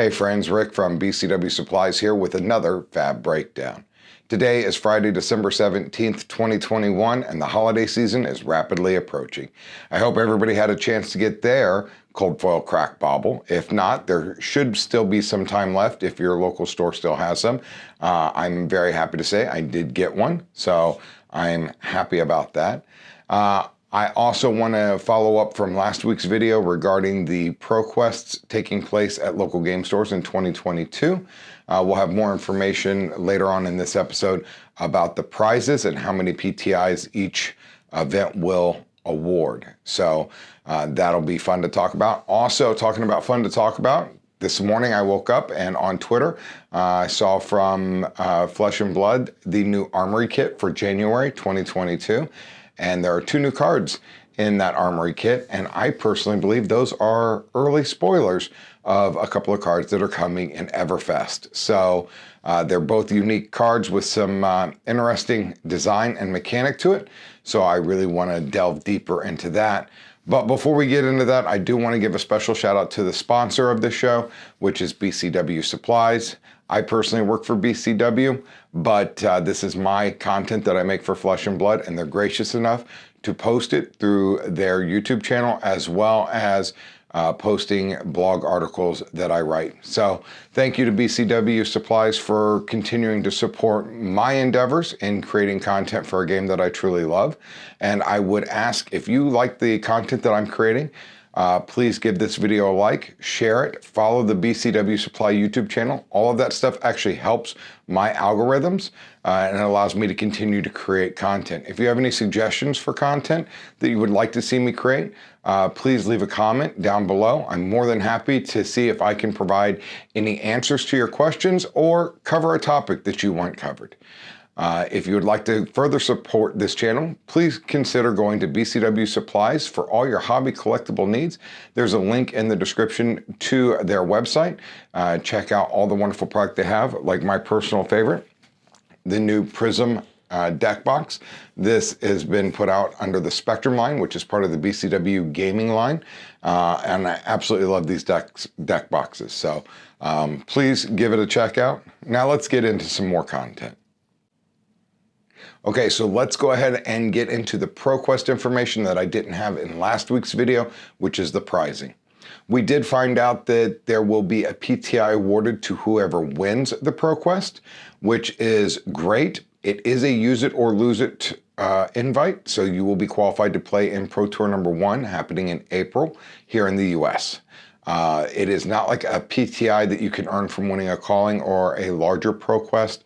Hey friends, Rick from BCW Supplies here with another FAB breakdown. Today is Friday, December 17th, 2021, and the holiday season is rapidly approaching. I hope everybody had a chance to get their cold foil crack bauble. If not, there should still be some time left if your local store still has some. I'm very happy to say I did get one, so I'm happy about that. I also want to follow up from last week's video regarding the Proquests taking place at local game stores in 2022. We'll have more information later on in this episode about the prizes and how many PTIs each event will award. So that'll be fun to talk about. Also, talking about fun to talk about, this morning I woke up and on Twitter I saw from Flesh and Blood the new Armory kit for January 2022. And there are 2 new cards in that Armory kit, and I personally believe those are early spoilers of a couple of cards that are coming in Everfest. So they're both unique cards with some interesting design and mechanic to it, so I really want to delve deeper into that. But before we get into that, I do want to give a special shout out to the sponsor of the show, which is BCW Supplies. I personally work for BCW, but this is my content that I make for Flesh and Blood, and they're gracious enough to post it through their YouTube channel as well as posting blog articles that I write. So thank you to BCW Supplies for continuing to support my endeavors in creating content for a game that I truly love. And I would ask, if you like the content that I'm creating, please give this video a like, share it, follow the BCW Supply YouTube channel. All of that stuff actually helps my algorithms and it allows me to continue to create content. If you have any suggestions for content that you would like to see me create, please leave a comment down below. I'm more than happy to see if I can provide any answers to your questions or cover a topic that you want covered. If you would like to further support this channel, please consider going to BCW Supplies for all your hobby collectible needs. There's a link in the description to their website. Check out all the wonderful product they have, like my personal favorite, the new Prism deck box. This has been put out under the Spectrum line, which is part of the BCW gaming line. And I absolutely love these deck boxes. So please give it a check out. Now let's get into some more content. Okay, so let's go ahead and get into the Proquest information that I didn't have in last week's video, which is the prizing. We did find out that there will be a PTI awarded to whoever wins the Proquest, which is great. It is a use it or lose it invite, so you will be qualified to play in Pro Tour number 1 happening in April here in the US. It is not like a PTI that you can earn from winning a calling or a larger Proquest,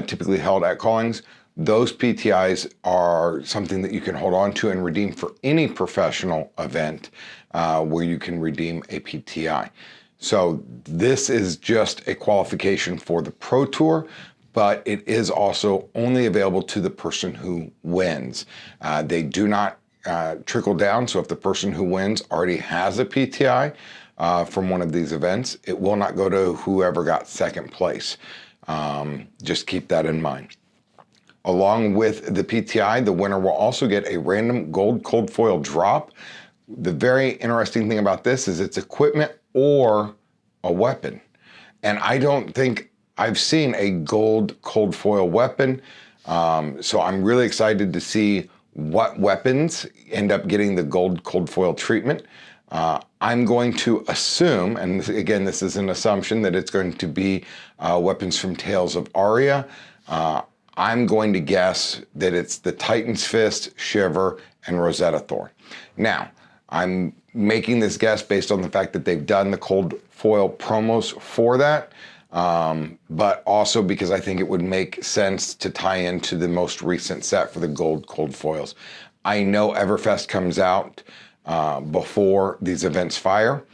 typically held at callings. Those PTIs are something that you can hold on to and redeem for any professional event where you can redeem a PTI. So this is just a qualification for the Pro Tour, but it is also only available to the person who wins. They do not trickle down, so if the person who wins already has a PTI from one of these events, it will not go to whoever got second place. Just keep that in mind. Along with the PTI, the winner will also get a random gold cold foil drop. The very interesting thing about this is it's equipment or a weapon. And I don't think I've seen a gold cold foil weapon. So I'm really excited to see what weapons end up getting the gold cold foil treatment. I'm going to assume, and again, this is an assumption, that it's going to be weapons from Tales of Aria. I'm going to guess that it's the Titan's Fist, Shiver, and Rosetta Thorn. Now, I'm making this guess based on the fact that they've done the cold foil promos for that, but also because I think it would make sense to tie into the most recent set for the gold cold foils. I know Everfest comes out before these events fire,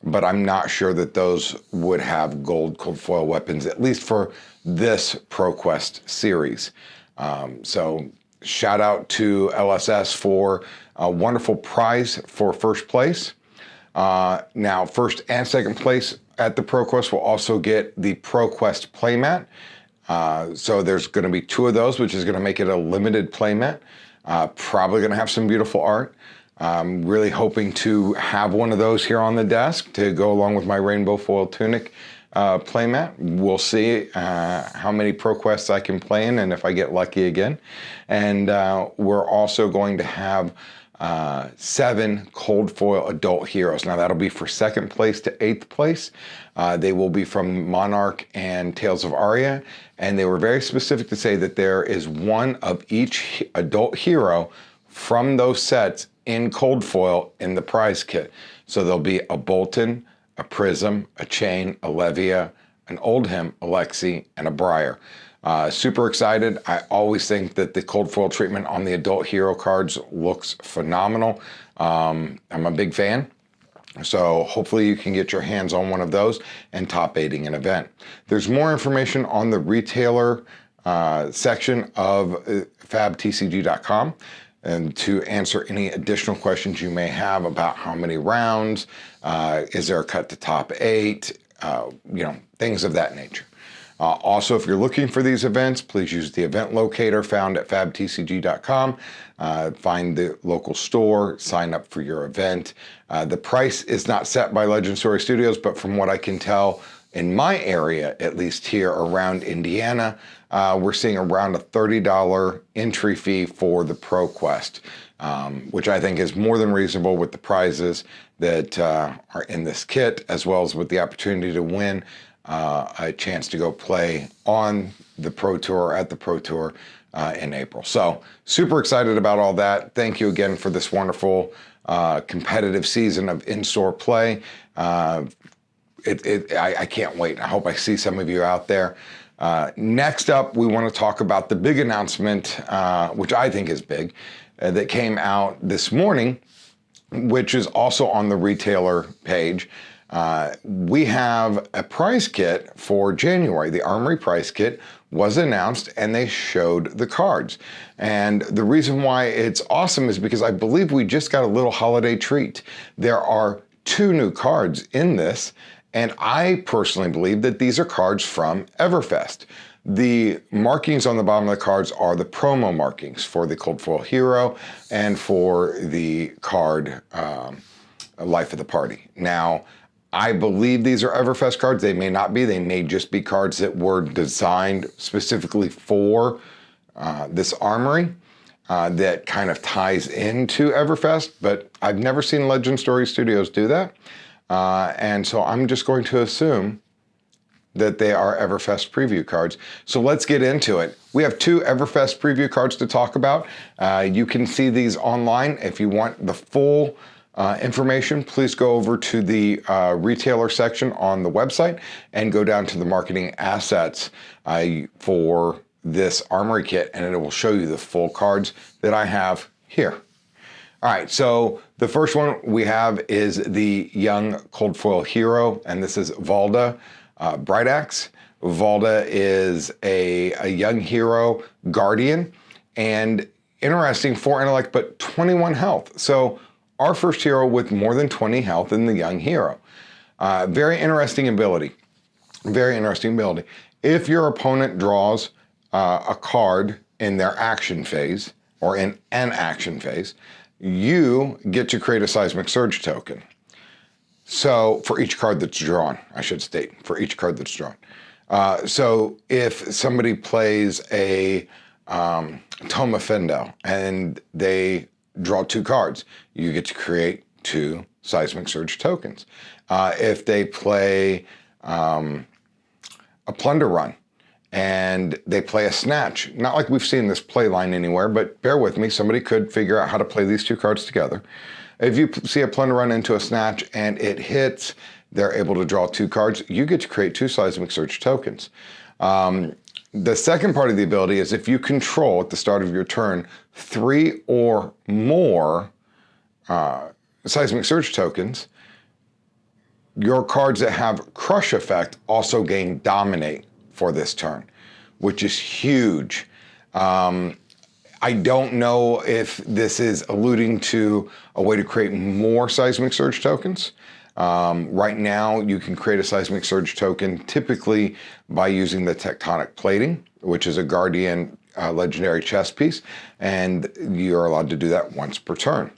but I'm not sure that those would have gold cold foil weapons, at least for this Proquest series. So shout out to LSS for a wonderful prize for first place. Now, first and second place at the Proquest will also get the Proquest Play Mat. So there's going to be 2 of those, which is going to make it a limited play mat. Probably going to have some beautiful art. I'm really hoping to have one of those here on the desk to go along with my rainbow foil tunic Play Mat. We'll see how many Proquests I can play in and if I get lucky again. And we're also going to have 7 cold foil adult heroes. Now that'll be for 2nd place to 8th place. They will be from Monarch and Tales of Aria, and they were very specific to say that there is 1 of each adult hero from those sets in cold foil in the prize kit. So there'll be a Bolton, a Prism, a Chain, a Levia, an Oldhim, a Lexi, and a Briar. Super excited. I always think that the cold foil treatment on the adult hero cards looks phenomenal. I'm a big fan. So hopefully you can get your hands on one of those and top 8ing an event. There's more information on the retailer section of fabtcg.com. And to answer any additional questions you may have about how many rounds, is there a cut to top 8, things of that nature. Also, if you're looking for these events, please use the event locator found at fabtcg.com. Find the local store, sign up for your event. The price is not set by Legend Story Studios, but from what I can tell, in my area, at least here around Indiana, we're seeing around a $30 entry fee for the Proquest, which I think is more than reasonable with the prizes that are in this kit, as well as with the opportunity to win a chance to go play on the Pro Tour, at the Pro Tour in April. So super excited about all that. Thank you again for this wonderful competitive season of in-store play. I can't wait. I hope I see some of you out there. Next up, we want to talk about the big announcement, which I think is big, that came out this morning, which is also on the retailer page. We have a prize kit for January. The Armory prize kit was announced and they showed the cards. And the reason why it's awesome is because I believe we just got a little holiday treat. There are 2 new cards in this, and I personally believe that these are cards from Everfest. The markings on the bottom of the cards are the promo markings for the Cold Foil Hero and for the card Life of the Party. Now, I believe these are Everfest cards. They may not be. They may just be cards that were designed specifically for this Armory that kind of ties into Everfest, but I've never seen Legend Story Studios do that. And so I'm just going to assume that they are Everfest preview cards. So let's get into it. We have 2 Everfest preview cards to talk about. You can see these online. If you want the full information, please go over to the retailer section on the website and go down to the marketing assets for this Armory kit, and it will show you the full cards that I have here. All right, so the first one we have is the young Cold Foil Hero, and this is Valda Brightaxe. Valda is a young hero guardian, and interesting, 4 intellect, but 21 health. So our first hero with more than 20 health in the young hero. Very interesting ability. Very interesting ability. If your opponent draws a card in their action phase, or in an action phase, you get to create a Seismic Surge token. So, for each card that's drawn, I should state, for each card that's drawn. So, if somebody plays a Toma Fendo and they draw 2 cards, you get to create 2 Seismic Surge tokens. If they play a Plunder Run and they play a Snatch, not like we've seen this play line anywhere, but bear with me, somebody could figure out how to play these 2 cards together. If you see a Plunder Run into a Snatch and it hits, they're able to draw 2 cards, you get to create 2 Seismic Surge tokens. The second part of the ability is if you control, at the start of your turn, 3 or more Seismic Surge tokens, your cards that have Crush effect also gain Dominate for this turn, which is huge. I don't know if this is alluding to a way to create more Seismic Surge tokens. Right now, you can create a Seismic Surge token typically by using the Tectonic Plating, which is a Guardian legendary chess piece, and you're allowed to do that once per turn.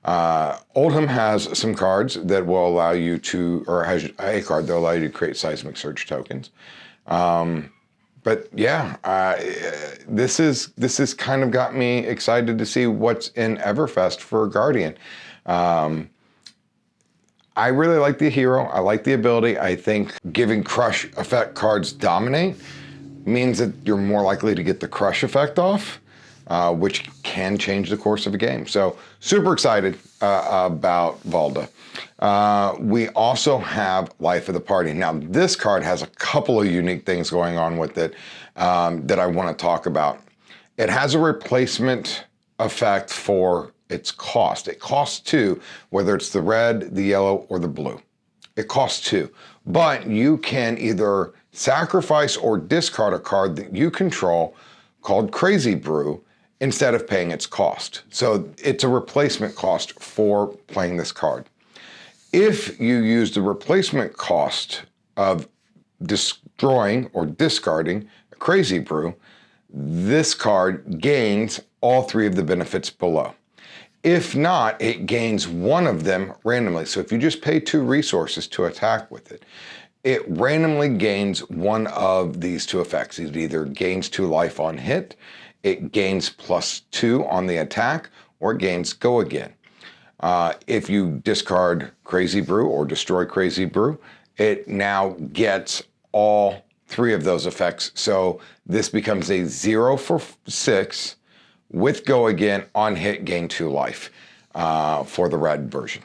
Oldham has some cards that will allow you to, or has a card that will allow you to create seismic surge tokens. But yeah, this is kind of got me excited to see what's in Everfest for Guardian. I really like the hero. I like the ability. I think giving crush effect cards dominate means that you're more likely to get the crush effect off, which can change the course of a game. So super excited about Valda. We also have Life of the Party. Now this card has a couple of unique things going on with it that I want to talk about. It has a replacement effect for its cost. It costs 2, whether it's the red, the yellow, or the blue. It costs 2, but you can either sacrifice or discard a card that you control called Crazy Brew instead of paying its cost. So it's a replacement cost for playing this card. If you use the replacement cost of destroying or discarding a Crazy Brew, this card gains all 3 of the benefits below. If not, it gains one of them randomly. So if you just pay 2 resources to attack with it, it randomly gains one of these 2 effects. It either gains 2 life on hit, it gains +2 on the attack, or it gains go again. If you discard Crazy Brew or destroy Crazy Brew, it now gets all 3 of those effects. So this becomes a 0 for 6 with go again, on hit, gain 2 life for the red version.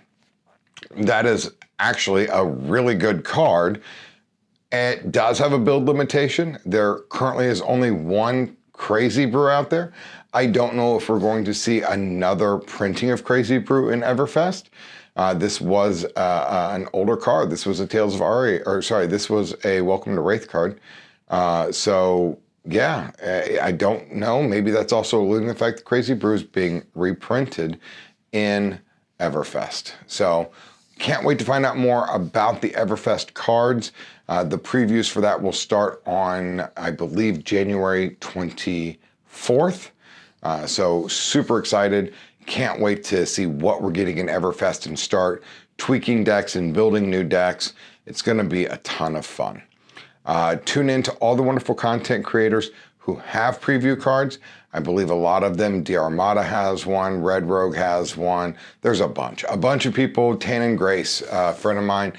That is actually a really good card. It does have a build limitation. There currently is only 1 Crazy Brew out there. I don't know if we're going to see another printing of Crazy Brew in Everfest. This was an older card. This was a Tales of Ari, or sorry, this was a Welcome to Wraith card. So yeah, I don't know. Maybe that's also alluding to the fact that Crazy Brew is being reprinted in Everfest. So can't wait to find out more about the Everfest cards. The previews for that will start on, I believe, January 24th. So super excited. Can't wait to see what we're getting in Everfest and start tweaking decks and building new decks. It's going to be a ton of fun. Tune in to all the wonderful content creators who have preview cards. I believe a lot of them. The Armada has one, Red Rogue has one. There's a bunch of people. Tannen Grace, a friend of mine,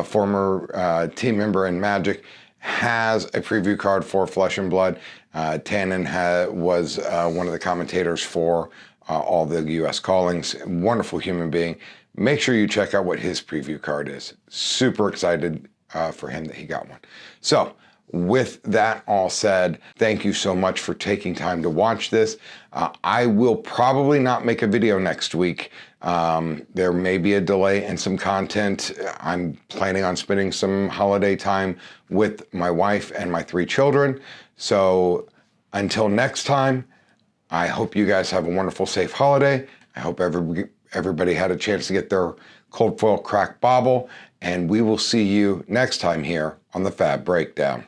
former team member in Magic, has a preview card for Flesh and Blood. Tannen was one of the commentators for all the US callings. Wonderful human being. Make sure you check out what his preview card is. Super excited for him that he got one. So with that all said, thank you so much for taking time to watch this. I will probably not make a video next week. There may be a delay in some content. I'm planning on spending some holiday time with my wife and my 3 children. So until next time, I hope you guys have a wonderful, safe holiday. I hope everybody had a chance to get their cold foil cracked bauble, and we will see you next time here on the Fab Breakdown.